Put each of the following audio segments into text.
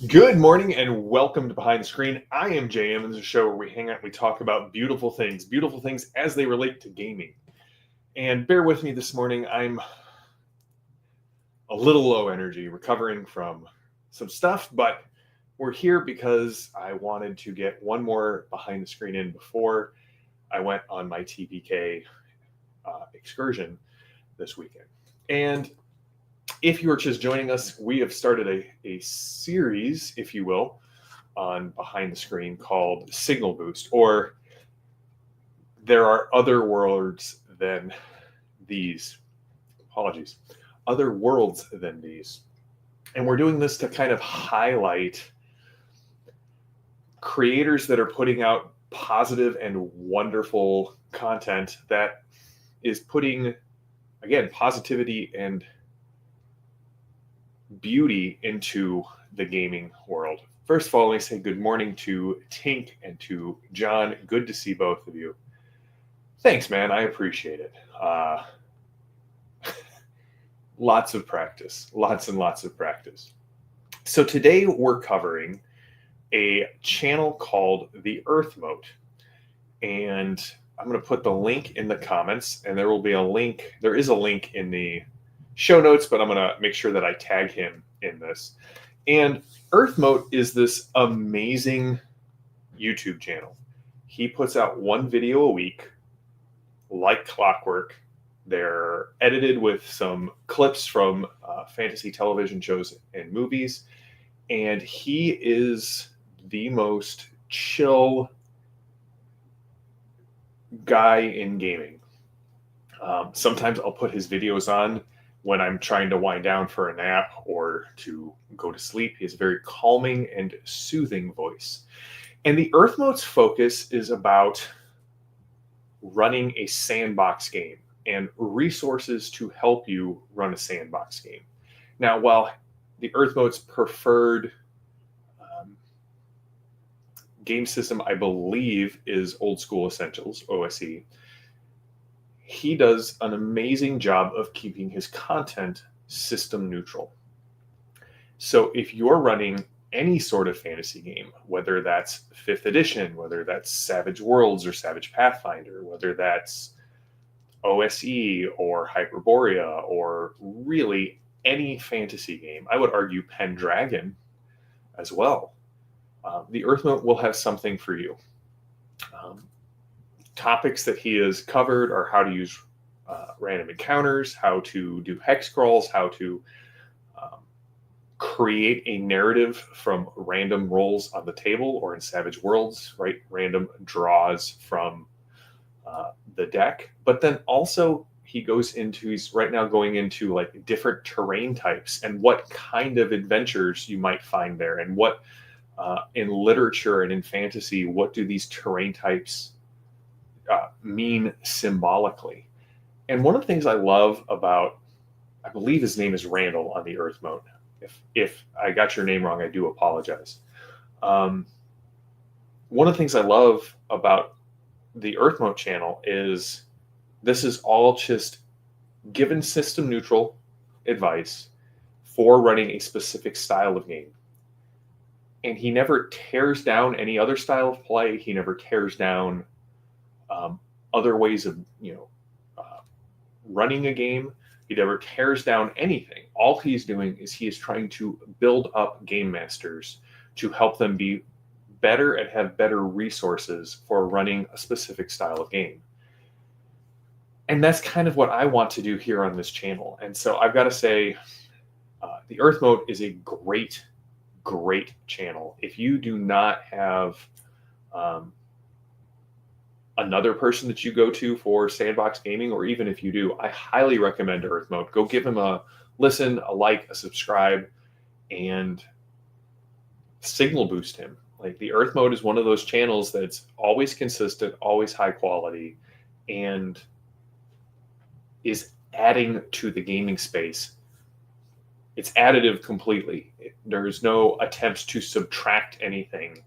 Good morning and welcome to Behind the Screen. I am JM, and this is a show where we hang out and we talk about beautiful things as they relate to gaming. And bear with me this morning, I'm a little low energy, recovering from some stuff, but we're here because I wanted to get one more Behind the Screen in before I went on my TPK excursion this weekend. And if you are just joining us, we have started a series, if you will, on Behind the Screen called Signal Boost, or There Are Other Worlds Than These. Apologies. Other Worlds Than These. And we're doing this to kind of highlight creators that are putting out positive and wonderful content that is putting, again, positivity and beauty into the gaming world. First of all, let me say good morning to Tink and to John. Good to see both of you. Thanks, man. I appreciate it. Lots of practice. Lots and lots of practice. So today we're covering a channel called the Earthmote. And I'm going to put the link in the comments, and there will be a link. There is a link in the show notes, but I'm going to make sure that I tag him in this. And Earthmote is this amazing YouTube channel. He puts out one video a week, like clockwork. They're edited with some clips from fantasy television shows and movies. And he is the most chill guy in gaming. Sometimes I'll put his videos on when I'm trying to wind down for a nap or to go to sleep. He has a very calming and soothing voice. And the Earthmote's focus is about running a sandbox game and resources to help you run a sandbox game. Now, while the Earthmote's preferred game system, I believe, is Old School Essentials, OSE, he does an amazing job of keeping his content system neutral. So if you're running any sort of fantasy game, whether that's 5th edition, whether that's Savage Worlds or Savage Pathfinder, whether that's OSE or Hyperborea, or really any fantasy game, I would argue Pendragon as well, the Earthmote will have something for you. Topics that he has covered are how to use random encounters, how to do hex crawls, how to create a narrative from random rolls on the table, or in Savage Worlds, right? Random draws from the deck. But then also he's right now going into like different terrain types and what kind of adventures you might find there, and what in literature and in fantasy, what do these terrain types mean symbolically. And one of the things I love about, I believe his name is Randall on the Earthmote. If I got your name wrong, I do apologize. One of the things I love about the Earthmote channel is this is all just given system neutral advice for running a specific style of game. And he never tears down any other style of play. He never tears down other ways of running a game. He never tears down anything. All he's doing is he is trying to build up game masters to help them be better and have better resources for running a specific style of game. And that's kind of what I want to do here on this channel. And so I've got to say, the Earthmote is a great channel. If you do not have another person that you go to for sandbox gaming, or even if you do, I highly recommend Earthmote. Go give him a listen, a like, a subscribe, and signal boost him. Like, the Earthmote is one of those channels that's always consistent, always high quality, and is adding to the gaming space. It's additive completely. There's no attempts to subtract anything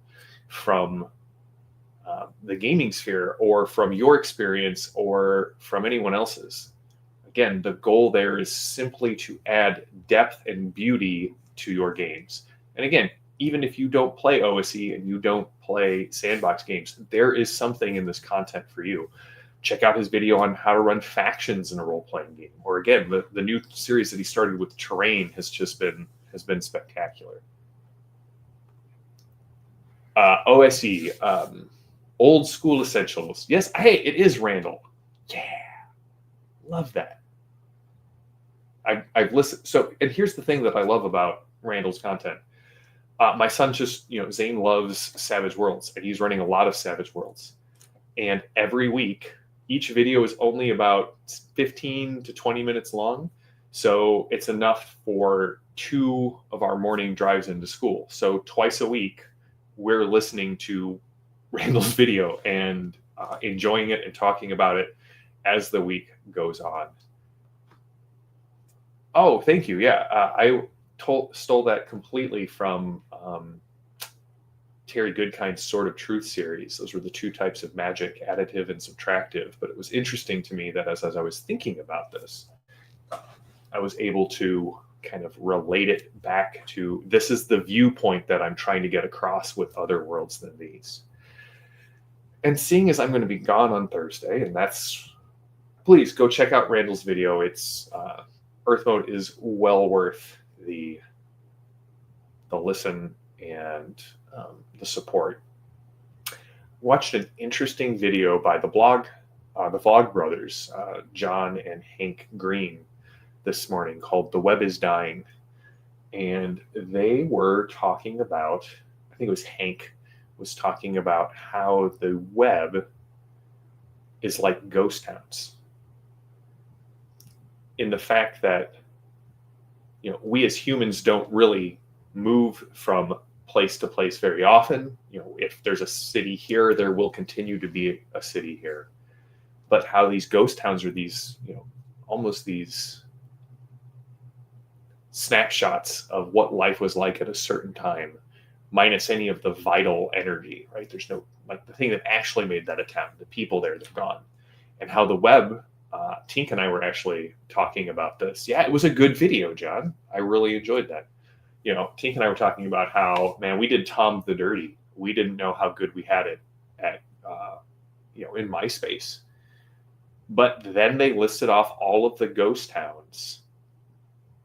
from the gaming sphere, or from your experience, or from anyone else's. Again, the goal there is simply to add depth and beauty to your games. And again, even if you don't play OSE and you don't play sandbox games, there is something in this content for you. Check out his video on how to run factions in a role-playing game. Or again, the new series that he started with Terrain has been spectacular. OSE, old school essentials. Yes, hey, it is Randall. Yeah, love that. I've listened. So, and here's the thing that I love about Randall's content. My son just, Zane loves Savage Worlds, and he's running a lot of Savage Worlds. And every week, each video is only about 15 to 20 minutes long. So it's enough for 2 of our morning drives into school. So twice a week, we're listening to Randall's video and enjoying it and talking about it as the week goes on. Oh, thank you. Yeah, I stole that completely from Terry Goodkind's Sword of Truth series. Those were the 2 types of magic, additive and subtractive. But it was interesting to me that as I was thinking about this, I was able to kind of relate it back to, this is the viewpoint that I'm trying to get across with other worlds than these. And seeing as I'm going to be gone on Thursday, and please go check out Randall's video. It's Earthmote is well worth the listen and the support. Watched an interesting video by the Vlog Brothers, John and Hank Green, this morning called "The Web is Dying," and they were talking about, I think it was Hank was talking about how the web is like ghost towns, in the fact that we as humans don't really move from place to place very often. If there's a city here, there will continue to be a city here. But how these ghost towns are these, almost these snapshots of what life was like at a certain time, minus any of the vital energy, right? There's no, like, the thing that actually made that a town, the people there, they're gone. And how the web, Tink and I were actually talking about this. Yeah, it was a good video, John. I really enjoyed that. Tink and I were talking about how, man, we did Tom the Dirty. We didn't know how good we had it at, in MySpace. But then they listed off all of the ghost towns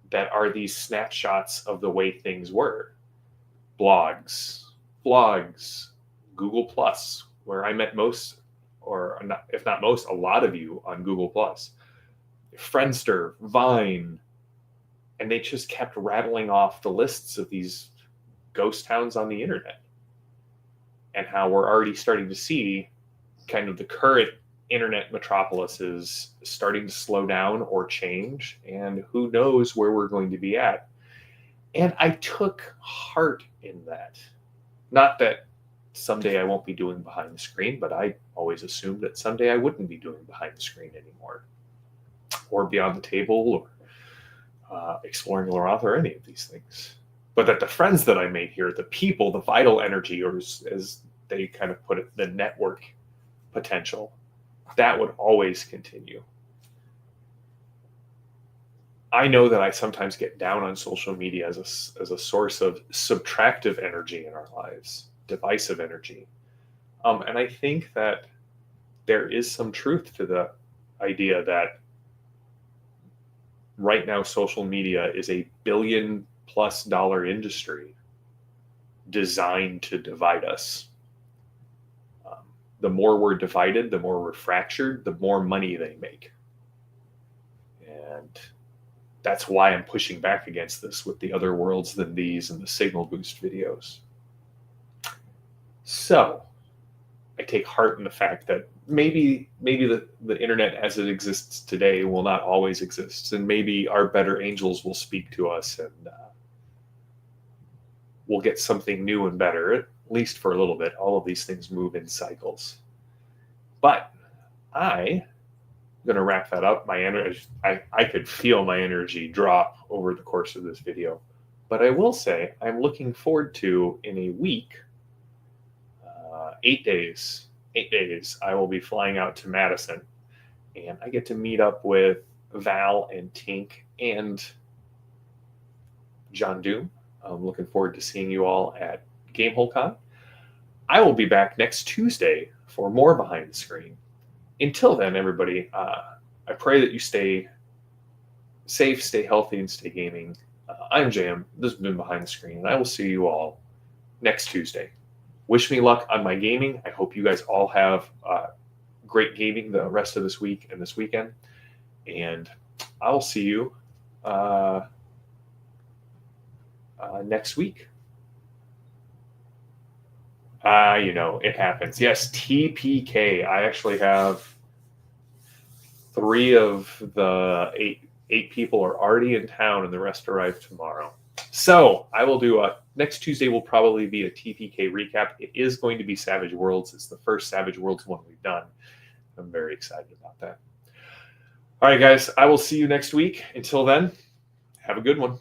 that are these snapshots of the way things were. Blogs, Google Plus, where I met most, or not, if not most, a lot of you on Google Plus, Friendster, Vine, and they just kept rattling off the lists of these ghost towns on the internet, and how we're already starting to see kind of the current internet metropolises starting to slow down or change, and who knows where we're going to be at. And I took heart in that. Not that someday I won't be doing behind the screen, but I always assumed that someday I wouldn't be doing behind the screen anymore, or beyond the table, or exploring Laurent, or any of these things. But that the friends that I made here, the people, the vital energy, or as they kind of put it, the network potential, that would always continue. I know that I sometimes get down on social media as a source of subtractive energy in our lives, divisive energy. And I think that there is some truth to the idea that right now social media is a $1 billion+ industry designed to divide us. The more we're divided, the more we're fractured, the more money they make. And that's why I'm pushing back against this with the other worlds than these and the signal boost videos. So I take heart in the fact that maybe the internet as it exists today will not always exist, and maybe our better angels will speak to us, and we'll get something new and better, at least for a little bit. All of these things move in cycles. But I'm going to wrap that up. My energy, I could feel my energy drop over the course of this video. But I will say I'm looking forward to, in a week, 8 days, I will be flying out to Madison. And I get to meet up with Val and Tink and John Doom. I'm looking forward to seeing you all at GameholeCon. I will be back next Tuesday for more Behind the Screen. Until then, everybody, I pray that you stay safe, stay healthy, and stay gaming. I'm Jam. This has been Behind the Screen, and I will see you all next Tuesday. Wish me luck on my gaming. I hope you guys all have great gaming the rest of this week and this weekend. And I will see you next week. It happens. Yes, TPK. I actually have 3 of the 8 people are already in town, and the rest arrive tomorrow. So I will do next Tuesday will probably be a TPK recap. It is going to be Savage Worlds. It's the first Savage Worlds one we've done. I'm very excited about that. All right, guys, I will see you next week. Until then, have a good one.